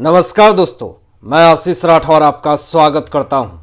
नमस्कार दोस्तों, मैं आशीष राठौर आपका स्वागत करता हूं।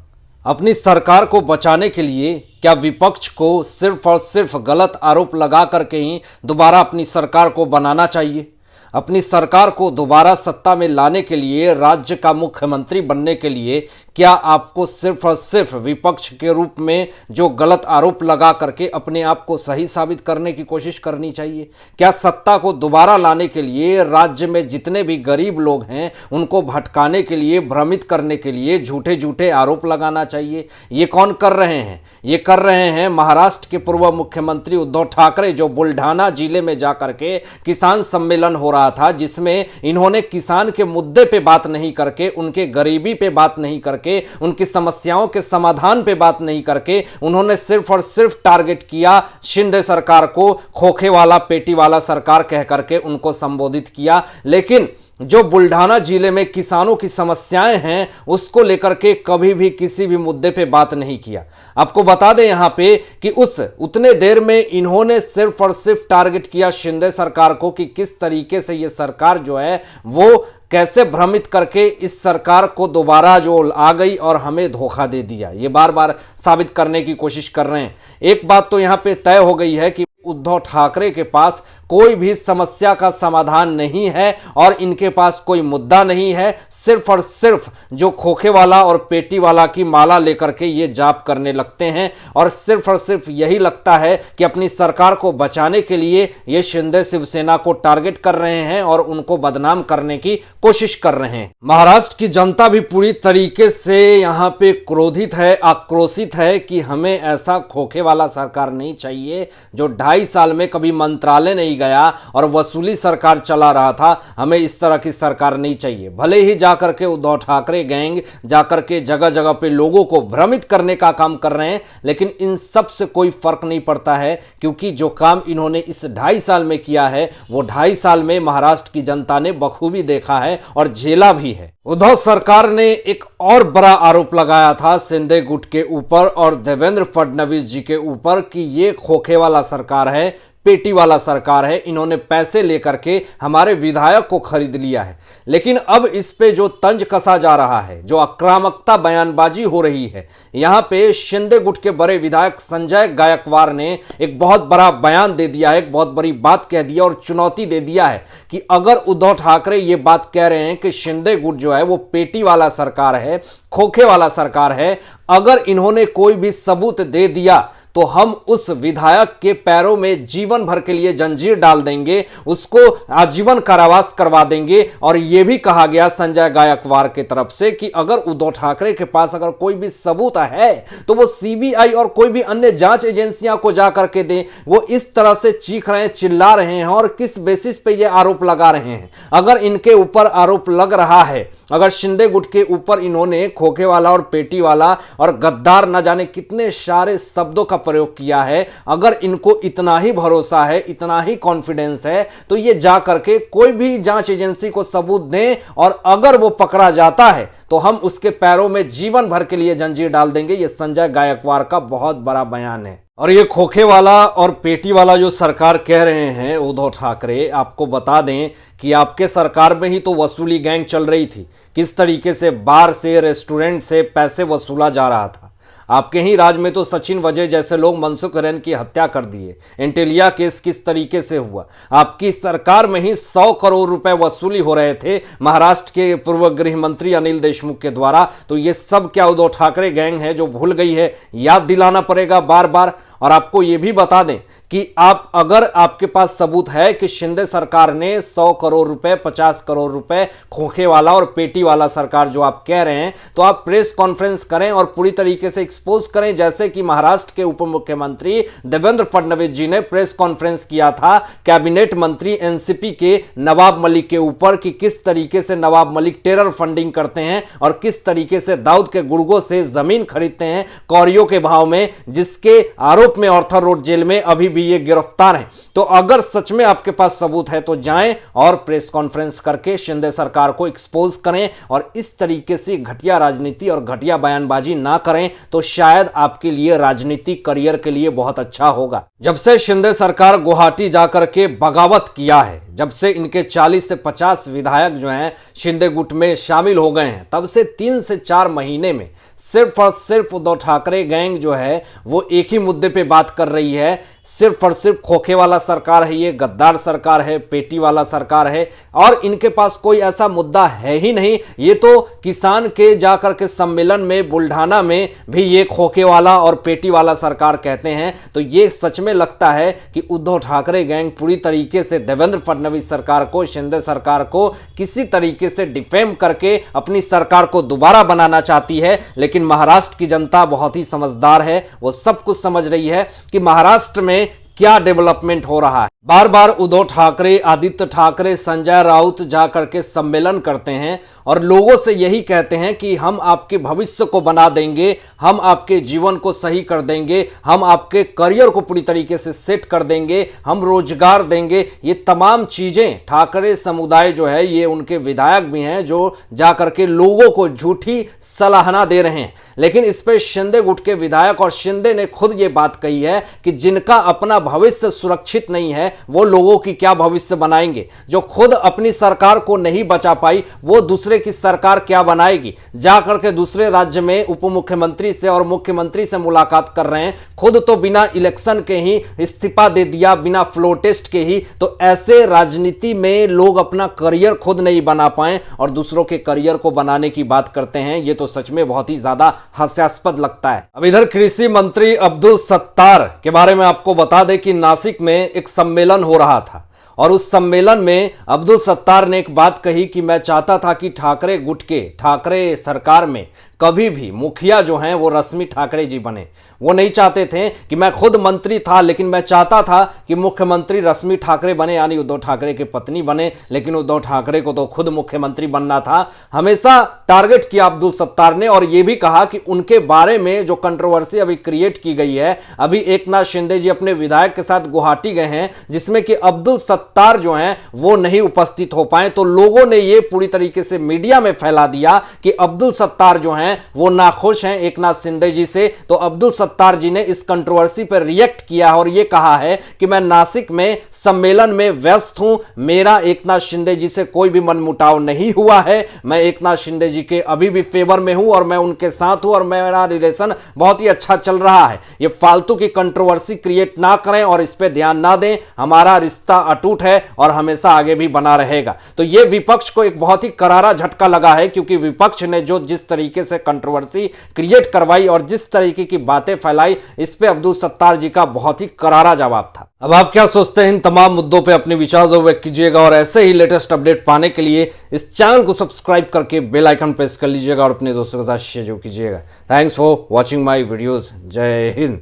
अपनी सरकार को बचाने के लिए क्या विपक्ष को सिर्फ और सिर्फ गलत आरोप लगा करके ही दोबारा अपनी सरकार को बनाना चाहिए? अपनी सरकार को दोबारा सत्ता में लाने के लिए, राज्य का मुख्यमंत्री बनने के लिए क्या आपको सिर्फ और सिर्फ विपक्ष के रूप में जो गलत आरोप लगा करके अपने आप को सही साबित करने की कोशिश करनी चाहिए? क्या सत्ता को दोबारा लाने के लिए राज्य में जितने भी गरीब लोग हैं उनको भटकाने के लिए, भ्रमित करने के लिए झूठे झूठे आरोप लगाना चाहिए? ये कौन कर रहे हैं? ये कर रहे हैं महाराष्ट्र के पूर्व मुख्यमंत्री उद्धव ठाकरे, जो बुल्ढाना जिले में जाकर के किसान सम्मेलन हो रहा था, जिसमें इन्होंने किसान के मुद्दे पे बात नहीं करके, उनके गरीबी पे बात नहीं करके, उनकी समस्याओं के समाधान पे बात नहीं करके उन्होंने सिर्फ और सिर्फ टारगेट किया शिंदे सरकार को, खोखे वाला पेटी वाला सरकार कह करके उनको संबोधित किया। लेकिन जो बुल्ढाना जिले में किसानों की समस्याएं हैं उसको लेकर के कभी भी किसी भी मुद्दे पे बात नहीं किया। आपको बता दें यहां पे कि उतने देर में इन्होंने सिर्फ और सिर्फ टारगेट किया शिंदे सरकार को कि किस तरीके से ये सरकार जो है वो कैसे भ्रमित करके इस सरकार को दोबारा जो आ गई और हमें धोखा दे दिया, ये बार बार साबित करने की कोशिश कर रहे हैं। एक बात तो यहां पे तय हो गई है कि उद्धव ठाकरे के पास कोई भी समस्या का समाधान नहीं है और इनके पास कोई मुद्दा नहीं है। सिर्फ और सिर्फ जो खोखे वाला और पेटी वाला की माला लेकर के ये जाप करने लगते हैं और सिर्फ यही लगता है कि अपनी सरकार को बचाने के लिए ये शिंदे शिवसेना को टारगेट कर रहे हैं और उनको बदनाम करने की कोशिश कर रहे हैं। महाराष्ट्र की जनता भी पूरी तरीके से यहां पे क्रोधित है, आक्रोशित है कि हमें ऐसा खोखे वाला सरकार नहीं चाहिए जो 2.5 साल में कभी मंत्रालय नहीं गया और वसूली सरकार चला रहा था। हमें इस तरह की सरकार नहीं चाहिए। भले ही जाकर के उद्धव ठाकरे गैंग जाकर के जगह जगह पे लोगों को भ्रमित करने का काम कर रहे हैं, लेकिन इन सब से कोई फर्क नहीं पड़ता है, क्योंकि जो काम इन्होंने इस 2.5 साल में किया है वो 2.5 साल में महाराष्ट्र की जनता ने बखूबी देखा है और झेला भी है। उद्धव सरकार ने एक और बड़ा आरोप लगाया था शिंदे गुट के ऊपर और देवेंद्र फडणवीस जी के ऊपर कि ये खोखे वाला सरकार है, पेटी वाला सरकार है, इन्होंने पैसे लेकर के हमारे विधायक को खरीद लिया है। लेकिन अब इस पे जो तंज कसा जा रहा है, जो आक्रामकता बयानबाजी हो रही है, यहां पे शिंदे गुट के बड़े विधायक संजय गायकवाड़ ने एक बहुत बड़ा बयान दे दिया है, एक बहुत बड़ी बात कह दिया और चुनौती दे दिया है कि अगर उद्धव ठाकरे ये बात कह रहे हैं कि शिंदे गुट जो है वो पेटी वाला सरकार है, खोखे वाला सरकार है, अगर इन्होंने कोई भी सबूत दे दिया तो हम उस विधायक के पैरों में जीवन भर के लिए जंजीर डाल देंगे, उसको आजीवन कारावास करवा देंगे। और यह भी कहा गया संजय गायकवाड़ के तरफ से कि अगर उद्धव ठाकरे के पास अगर कोई भी सबूत है तो वो सीबीआई और कोई भी अन्य जांच एजेंसियां को जाकर के दें। वो इस तरह से चीख रहे हैं, चिल्ला रहे हैं और किस बेसिस पे ये आरोप लगा रहे हैं? अगर इनके ऊपर आरोप लग रहा है, अगर शिंदे गुट के ऊपर इन्होंने खोखे वाला और पेटी वाला और गद्दार न जाने कितने सारे शब्दों का प्रयोग किया है, अगर इनको इतना ही भरोसा है, इतना ही कॉन्फिडेंस है, तो ये जा करके कोई भी जांच एजेंसी को सबूत दें और अगर वो पकड़ा जाता है तो हम उसके पैरों में जीवन भर के लिए जंजीर डाल देंगे। ये संजय गायकवाड़ का बहुत बड़ा बयान है। और ये खोखे वाला और पेटी वाला जो सरकार कह रहे हैं उद्धव ठाकरे, आपको बता दें कि आपके सरकार में ही तो वसूली गैंग चल रही थी। किस तरीके से बार से, रेस्टोरेंट से पैसे वसूला जा रहा था। आपके ही राज में तो सचिन वजय जैसे लोग मनसुख हिरेन की हत्या कर दिए। एंटेलिया केस किस तरीके से हुआ। आपकी सरकार में ही 100 करोड़ रुपए वसूली हो रहे थे महाराष्ट्र के पूर्व गृह मंत्री अनिल देशमुख के द्वारा। तो ये सब क्या उद्धव ठाकरे गैंग है जो भूल गई है? याद दिलाना पड़ेगा बार बार। और आपको ये भी बता दें कि आप अगर आपके पास सबूत है कि शिंदे सरकार ने 100 करोड़ रुपए, 50 करोड़ रुपए खोखे वाला और पेटी वाला सरकार जो आप कह रहे हैं, तो आप प्रेस कॉन्फ्रेंस करें और पूरी तरीके से एक्सपोज करें, जैसे कि महाराष्ट्र के उप मुख्यमंत्री देवेंद्र फडणवीस जी ने प्रेस कॉन्फ्रेंस किया था कैबिनेट मंत्री एनसीपी के नवाब मलिक के ऊपर कि किस तरीके से नवाब मलिक टेरर फंडिंग करते हैं और किस तरीके से दाऊद के गुर्गों से जमीन खरीदते हैं कौड़ियों के भाव में, जिसके आरोप में ऑर्थर रोड जेल में अभी भी ये गिरफ्तार हैं। तो अगर सच में आपके पास सबूत है तो जाएं और प्रेस कॉन्फ्रेंस करके शिंदे सरकार को एक्सपोज करें और इस तरीके से घटिया राजनीति और घटिया बयानबाजी ना करें, तो शायद आपके लिए राजनीतिक करियर के लिए बहुत अच्छा होगा। जब से शिंदे सरकार गुवाहाटी जाकर के बगावत किया है, जब से इनके 40 से 50 विधायक जो हैं शिंदे गुट में शामिल हो गए हैं, तब से 3 से 4 महीने में सिर्फ और सिर्फ उद्धव ठाकरे गैंग जो है वो एक ही मुद्दे पे बात कर रही है। सिर्फ और सिर्फ खोखे वाला सरकार है, ये गद्दार सरकार है, पेटी वाला सरकार है, और इनके पास कोई ऐसा मुद्दा है ही नहीं। ये तो किसान के जाकर के सम्मेलन में बुल्ढाना में भी ये खोखे वाला और पेटी वाला सरकार कहते हैं। तो ये सच में लगता है कि उद्धव ठाकरे गैंग पूरी तरीके से देवेंद्र फडणवीस सरकार को, शिंदे सरकार को किसी तरीके से डिफेम करके अपनी सरकार को दोबारा बनाना चाहती है। लेकिन महाराष्ट्र की जनता बहुत ही समझदार है, वो सब कुछ समझ रही है कि महाराष्ट्र में क्या डेवलपमेंट हो रहा है। बार बार उद्धव ठाकरे, आदित्य ठाकरे, संजय राउत जाकर के सम्मेलन करते हैं और लोगों से यही कहते हैं कि हम आपके भविष्य को बना देंगे, हम आपके जीवन को सही कर देंगे, हम आपके करियर को पूरी तरीके से सेट कर देंगे, हम रोजगार देंगे। ये तमाम चीजें ठाकरे समुदाय जो है, ये उनके विधायक भी हैं जो जाकर के लोगों को झूठी सलाहना दे रहे हैं। लेकिन इस पे शिंदे गुट के विधायक और शिंदे ने खुद ये बात कही है कि जिनका अपना भविष्य सुरक्षित नहीं है वो लोगों की क्या भविष्य बनाएंगे। जो खुद अपनी सरकार को नहीं बचा पाई वो दूसरे की सरकार क्या बनाएगी। जाकर के दूसरे राज्य में उप मुख्यमंत्री से और मुख्यमंत्री से मुलाकात कर रहे हैं, खुद तो बिना इलेक्शन के ही इस्तीफा दे दिया, बिना फ्लो टेस्ट के ही। तो ऐसे राजनीति में लोग अपना करियर खुद नहीं बना पाए और दूसरों के करियर को बनाने की बात करते हैं। ये तो सच में बहुत ही ज्यादा हास्यास्पद लगता है। अब इधर कृषि मंत्री अब्दुल सत्तार के बारे में आपको बता दें कि नासिक में एक सम्मेलन हो रहा था और उस सम्मेलन में अब्दुल सत्तार ने एक बात कही कि मैं चाहता था कि ठाकरे गुट के, ठाकरे सरकार में कभी भी मुखिया जो हैं वो रश्मि ठाकरे जी बने। वो नहीं चाहते थे कि मैं खुद मंत्री था, लेकिन मैं चाहता था कि मुख्यमंत्री रश्मि ठाकरे बने, यानी उद्धव ठाकरे के पत्नी बने। लेकिन उद्धव ठाकरे को तो खुद मुख्यमंत्री बनना था। हमेशा टारगेट किया अब्दुल सत्तार ने और यह भी कहा कि उनके बारे में जो कंट्रोवर्सी अभी क्रिएट की गई है, अभी एकनाथ शिंदे जी अपने विधायक के साथ गुवाहाटी गए हैं जिसमें कि अब्दुल सत्तार जो हैं वो नहीं उपस्थित हो पाए। तो लोगों ने यह पूरी तरीके से मीडिया में फैला दिया कि अब्दुल सत्तार जो हैं वो नाखुश हैं एकनाथ शिंदे जी से। तो अब्दुल सत्तार जी ने इस कंट्रोवर्सी पर रिएक्ट किया और यह कहा है कि मैं नासिक में सम्मेलन में व्यस्त हूं, मेरा एकनाथ शिंदे जी से कोई भी मनमुटाव नहीं हुआ है, मैं एकनाथ शिंदे जी के अभी भी फेवर में हूं और मैं उनके साथ हूं और मेरा रिलेशन बहुत ही अच्छा चल रहा है। ये फालतू की कंट्रोवर्सी क्रिएट ना करें और इस पर ध्यान ना दें, हमारा रिश्ता अटूट है और हमेशा आगे भी बना रहेगा। तो यह विपक्ष को एक बहुत ही करारा झटका लगा है, क्योंकि विपक्ष ने जो जिस तरीके से कंट्रोवर्सी क्रिएट करवाई और जिस तरीके की बातें फैलाई, इस पे अब्दुल सत्तार जी का बहुत ही करारा जवाब था। अब आप क्या सोचते हैं इन तमाम मुद्दों पे अपने विचार व्यक्त कीजिएगा और ऐसे ही लेटेस्ट अपडेट पाने के लिए इस चैनल को सब्सक्राइब करके बेल आइकन प्रेस कर लीजिएगा और अपने दोस्तों के साथ शेयर कीजिएगा। Thanks for watching my videos. जय हिंद।